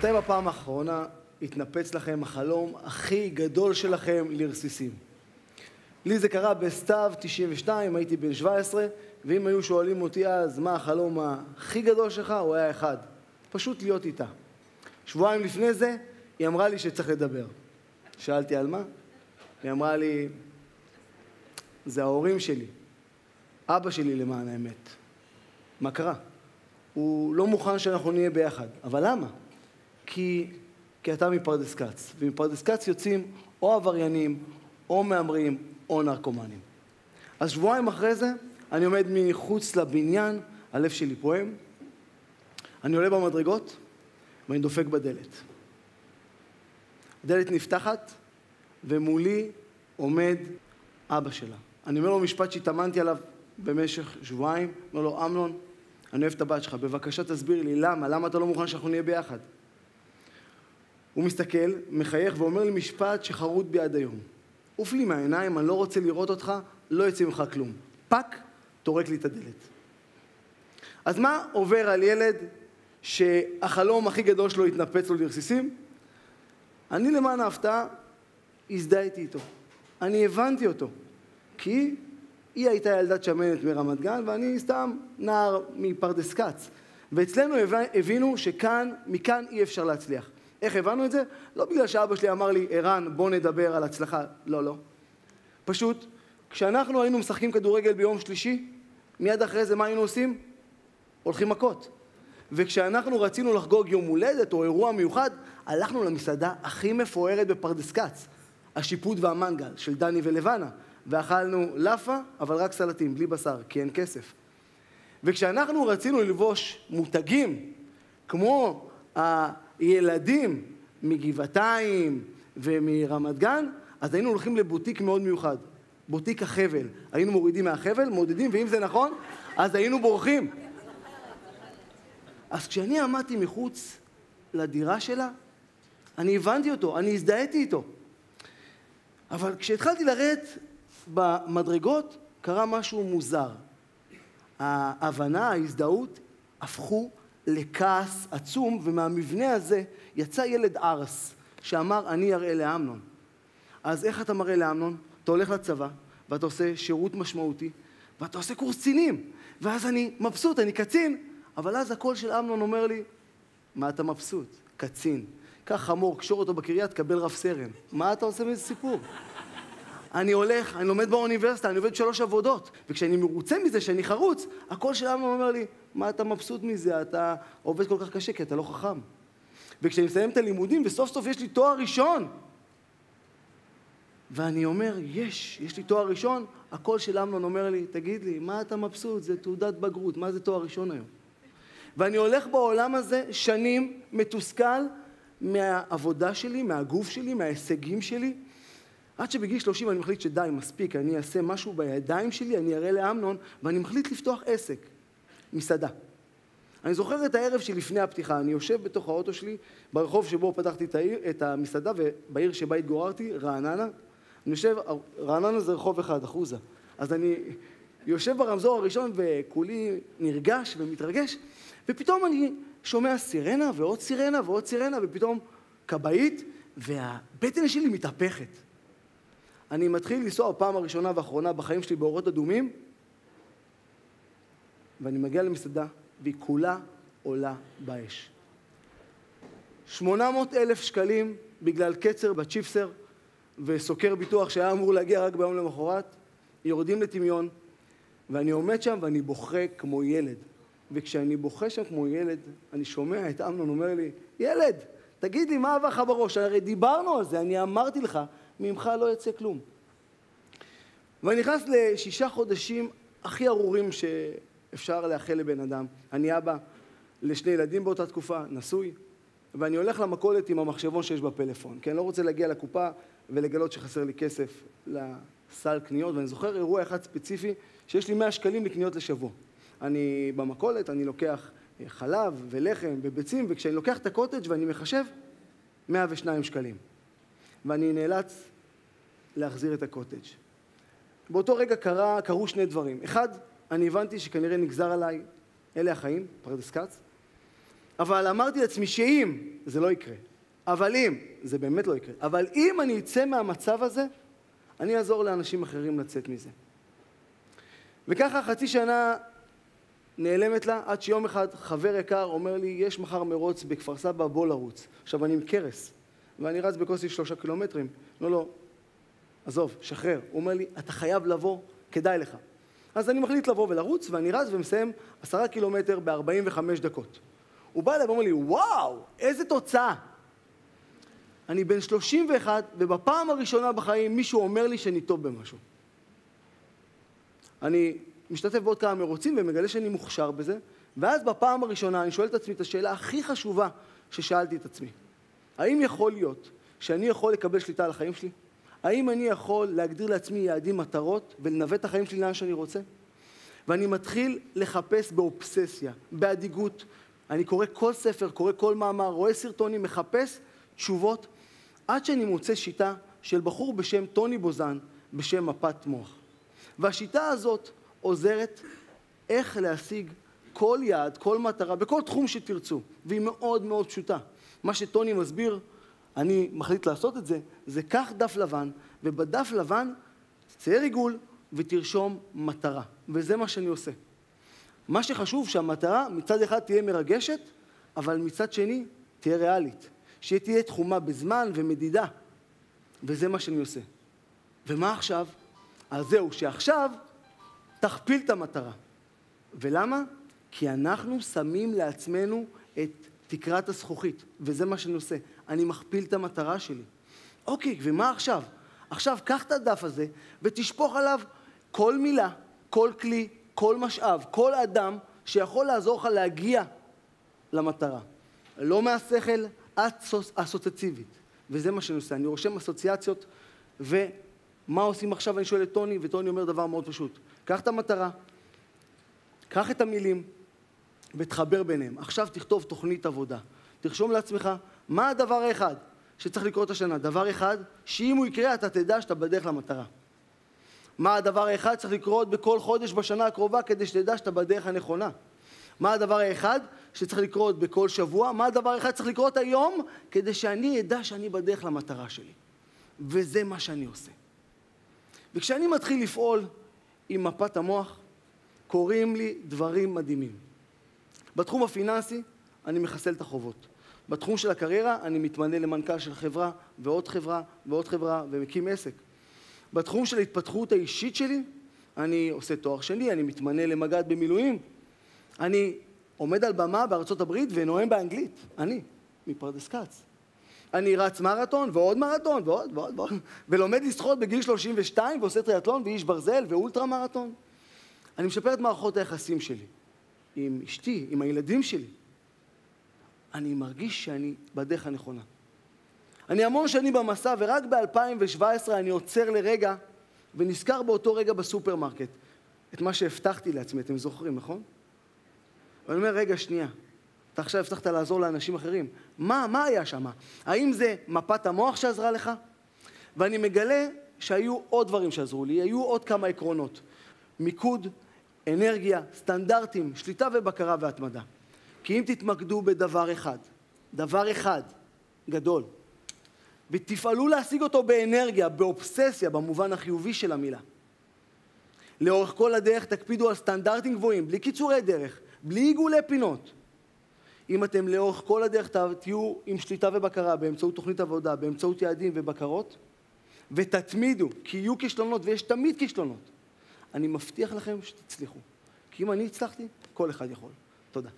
מתי בפעם האחרונה התנפץ לכם החלום הכי גדול שלכם לרסיסים? לי זה קרה בסתיו 92, הייתי בן 17, ואם היו שואלים אותי אז מה החלום הכי גדול שלך, הוא היה אחד, פשוט להיות איתה. שבועיים לפני זה, היא אמרה לי שצריך לדבר. שאלתי על מה? היא אמרה לי, זה ההורים שלי, אבא שלי למען האמת. מה קרה? הוא לא מוכן שאנחנו נהיה ביחד. אבל למה? כי אתה מפרדס כץ, ומפרדס כץ יוצאים או עבריינים, או מאמרים, או נרקומנים. אז שבועיים אחרי זה, אני עומד מחוץ לבניין, הלב שלי פועם, אני עולה במדרגות, ואני דופק בדלת. הדלת נפתחת, ומולי עומד אבא שלה. אני אומר לו משפט שהתאמנתי עליו במשך שבועיים, אומר לו, אמנון, אני אוהב את הבת שלך, בבקשה תסביר לי למה אתה לא מוכן שאנחנו נהיה ביחד? הוא מסתכל, מחייך ואומר לי משפט שחרוט בי עד היום. עוף לי מהעיניים, אני לא רוצה לראות אותך, לא יצא ממך כלום. פק, תורק לי את הדלת. אז מה עובר על ילד שהחלום הכי גדול שלו התנפץ לו לרסיסים? אני למען ההפתעה הזדהיתי איתו. אני הבנתי אותו. כי היא הייתה ילדת שמנת מרמת גן, ואני סתם נער מפרדס כץ. ואצלנו הבינו מכאן אי אפשר להצליח. איך הבנו את זה? לא בגלל שאבא שלי אמר לי, ערן, בוא נדבר על הצלחה. לא. פשוט, כשאנחנו היינו משחקים כדורגל ביום שלישי, מיד אחרי זה מה היינו עושים? הולכים מכות. וכשאנחנו רצינו לחגוג יום הולדת או אירוע מיוחד, הלכנו למסעדה הכי מפוארת בפרדס כץ, השיפוט והמנגל של דני ולבנה, ואכלנו לפה, אבל רק סלטים, בלי בשר, כי אין כסף. וכשאנחנו רצינו ללבוש מותגים, כמו הילדים מגבעתיים ומרמת גן, אז היינו הולכים לבוטיק מאוד מיוחד, בוטיק החבל. היינו מורידים מהחבל, מודדים, ואם זה נכון, אז היינו בורחים. אז כשאני עמדתי מחוץ לדירה שלה, אני הבנתי אותו, אני הזדהיתי איתו. אבל כשהתחלתי לרדת במדרגות, קרה משהו מוזר. ההבנה, ההזדהות, הפכו לכעס עצום, ומהמבנה הזה יצא ילד ארס, שאמר, אני אראה לאמנון. אז איך אתה מראה לאמנון? אתה הולך לצבא, ואתה עושה שירות משמעותי, ואתה עושה קורס קצינים, ואז אני מבסוט, אני קצין, אבל אז הקול של אמנון אומר לי, מה אתה מבסוט? קצין. קח חמור, קשור אותו בקריה, תקבל רב סרן. מה אתה עושה מאיזה סיפור? אני הולך, אני לומד באוניברסיטה, אני עובד 3 עבודות, וכשאני מרוצה מזה שאני חרוץ, הקול של אמנון אומר לי, מה אתה מבסוט מזה? אתה עובד כל כך קשה, כי אתה לא חכם. וכשאני מסיים את הלימודים, וסוף סוף יש לי תואר ראשון, ואני אומר, יש לי תואר ראשון, הקול של אמנון אומר לי, תגיד לי, מה אתה מבסוט? זה תעודת בגרות, מה זה תואר ראשון היום? ואני הולך בעולם הזה שנים מתוסכל מהעבודה שלי, מהגוף שלי, מההישגים שלי, עד שבגיל 30 אני מחליט שדי, מספיק, אני אעשה משהו בידיים שלי, אני אראה לאמנון, ואני מחליט לפתוח עסק, מסעדה. אני זוכר את הערב שלפני הפתיחה, אני יושב בתוך האוטו שלי, ברחוב שבו פתחתי את המסעדה, ובעיר שבה התגוררתי, רעננה, אני יושב, רעננה זה רחוב אחד, אחוזה, אז אני יושב ברמזור הראשון, וכולי נרגש ומתרגש, ופתאום אני שומע סירנה, ועוד סירנה, ועוד סירנה, ופתאום כבאית, והבטן שלי מתהפכת. אני מתחיל לנסוע פעם הראשונה ואחרונה בחיים שלי באורות אדומים, ואני מגיע למסעדה, והיא כולה עולה באש. 800,000 שקלים בגלל קצר בצ'יפסר, וסוקר ביטוח שהיה אמור להגיע רק ביום למחרת, יורדים לטמיון, ואני עומד שם ואני בוכה כמו ילד. וכשאני בוכה שם כמו ילד, אני שומע את אמנון אומר לי, ילד, תגיד לי מה עבר לך בראש? הרי דיברנו על זה, אני אמרתי לך, ממך לא יצא כלום. ואני נכנס ל6 חודשים הכי ארורים שאפשר לאחל לבן אדם. אני אבא ל2 ילדים באותה תקופה, נשוי, ואני הולך למכולת עם המחשבון שיש בפלאפון, כי אני לא רוצה להגיע לקופה ולגלות שחסר לי כסף לסל קניות, ואני זוכר אירוע אחד ספציפי שיש לי 100 שקלים לקניות לשבוע. אני במכולת, אני לוקח חלב ולחם וביצים, וכשאני לוקח את הקוטג' ואני מחשב, 102 שקלים. ואני נאלץ להחזיר את הקוטג'. באותו רגע קרו 2 דברים. אחד, אני הבנתי שכנראה נגזר עליי, אלה החיים, פרדס כץ, אבל אמרתי לעצמי שאם זה לא יקרה. אבל אם, זה באמת לא יקרה, אבל אם אני אצא מהמצב הזה, אני אעזור לאנשים אחרים לצאת מזה. וככה חצי שנה נעלמת לה, עד שיום אחד חבר יקר אומר לי, יש מחר מרוץ בכפר סבא, בוא לרוץ. עכשיו אני עם קרס, ואני רץ בקושי 3 קילומטרים. לא, עזוב, שחרר. הוא אומר לי, אתה חייב לבוא, כדאי לך. אז אני מחליט לבוא ולרוץ, ואני רץ ומסיים 10 קילומטר ב-45 דקות. הוא בא אליי ואומר לי, וואו, איזה תוצאה. אני בן 31, ובפעם הראשונה בחיים מישהו אומר לי שאני טוב במשהו. אני משתתף בעוד כמה מרוצים ומגלה שאני מוכשר בזה, ואז בפעם הראשונה אני שואל את עצמי את השאלה הכי חשובה ששאלתי את עצמי. האם יכול להיות שאני יכול לקבל שליטה על החיים שלי? האם אני יכול להגדיר לעצמי יעדים, מטרות, ולנווט את החיים שלי לאן שאני רוצה? ואני מתחיל לחפש באובססיה, באדיגות. אני קורא כל ספר, קורא כל מאמר, רואה סרטונים, מחפש תשובות, עד שאני מוצא שיטה של בחור בשם טוני בוזן, בשם מפת מוח. והשיטה הזאת עוזרת איך להשיג כל יעד, כל מטרה, בכל תחום שתרצו, והיא מאוד מאוד פשוטה. מה שטוני מסביר, אני מחליט לעשות את זה, זה קח דף לבן, ובדף לבן צייר עיגול ותרשום מטרה. וזה מה שאני עושה. מה שחשוב שהמטרה מצד אחד תהיה מרגשת, אבל מצד שני תהיה ריאלית. שתהיה תחומה בזמן ומדידה. וזה מה שאני עושה. ומה עכשיו? אז זהו, שעכשיו תכפיל את המטרה. ולמה? כי אנחנו שמים לעצמנו את תקרת הזכוכית, וזה מה שאני עושה. אני מכפיל את המטרה שלי. אוקיי, ומה עכשיו? עכשיו, קח את הדף הזה ותשפוך עליו כל מילה, כל כלי, כל משאב, כל אדם שיכול לעזור לך להגיע למטרה. לא מהשכל, אסוציאטיבית. וזה מה שאני עושה. אני רושם אסוציאציות, ומה עושים עכשיו? אני שואל את טוני, וטוני אומר דבר מאוד פשוט. קח את המטרה, קח את המילים, ותחבר ביניהם. עכשיו תכתוב תוכנית עבודה. תרשום לעצמך, מה הדבר האחד שצריך לקרות השנה? דבר אחד, שאם הוא יקרה, אתה תדע שאתה בדרך למטרה. מה הדבר האחד שצריך לקרות בכל חודש בשנה הקרובה, כדי שתדע שאתה בדרך הנכונה? מה הדבר האחד שצריך לקרות בכל שבוע? מה הדבר האחד שצריך לקרות היום, כדי שאני אדע שאני בדרך למטרה שלי? וזה מה שאני עושה. וכשאני מתחיל לפעול עם מפת המוח, קוראים לי דברים מדהימים. בתחום הפיננסי, אני מחסל את החובות. בתחום של הקריירה, אני מתמנה למנכ"ל של חברה, ועוד חברה, ועוד חברה, ומקים עסק. בתחום של ההתפתחות האישית שלי, אני עושה תואר שני, אני מתמנה למג"ד במילואים. אני עומד על במה בארצות הברית ונואם באנגלית. אני, מפרדס כץ. אני רץ מרתון ועוד מרתון ועוד, ולומד לשחות בגיל 32 ועושה טריאטלון ואיש ברזל ואולטרה מרתון. אני משפר את מערכות היחסים שלי, עם אשתי, עם הילדים שלי. אני מרגיש שאני בדרך הנכונה. אני המון שנים במסע, ורק ב-2017 אני עוצר לרגע, ונזכר באותו רגע בסופרמרקט, את מה שהבטחתי לעצמי, אתם זוכרים, נכון? ואני אומר, רגע, שנייה, אתה עכשיו הבטחת לעזור לאנשים אחרים. מה היה שם? האם זה מפת המוח שעזרה לך? ואני מגלה שהיו עוד דברים שעזרו לי, היו עוד כמה עקרונות. מיקוד, אנרגיה, סטנדרטים, שליטה ובקרה והתמדה. כי אם תתמקדו בדבר אחד, דבר אחד גדול, ותפעלו להשיג אותו באנרגיה, באובססיה, במובן החיובי של המילה. לאורך כל הדרך תקפידו על סטנדרטים גבוהים, בלי קיצורי דרך, בלי עיגולי פינות. אם אתם לאורך כל הדרך תהיו עם שליטה ובקרה, באמצעות תוכנית עבודה, באמצעות יעדים ובקרות, ותתמידו, כי יהיו כישלונות, ויש תמיד כישלונות. אני מבטיח לכם שתצליחו. כי אם אני הצלחתי, כל אחד יכול. תודה.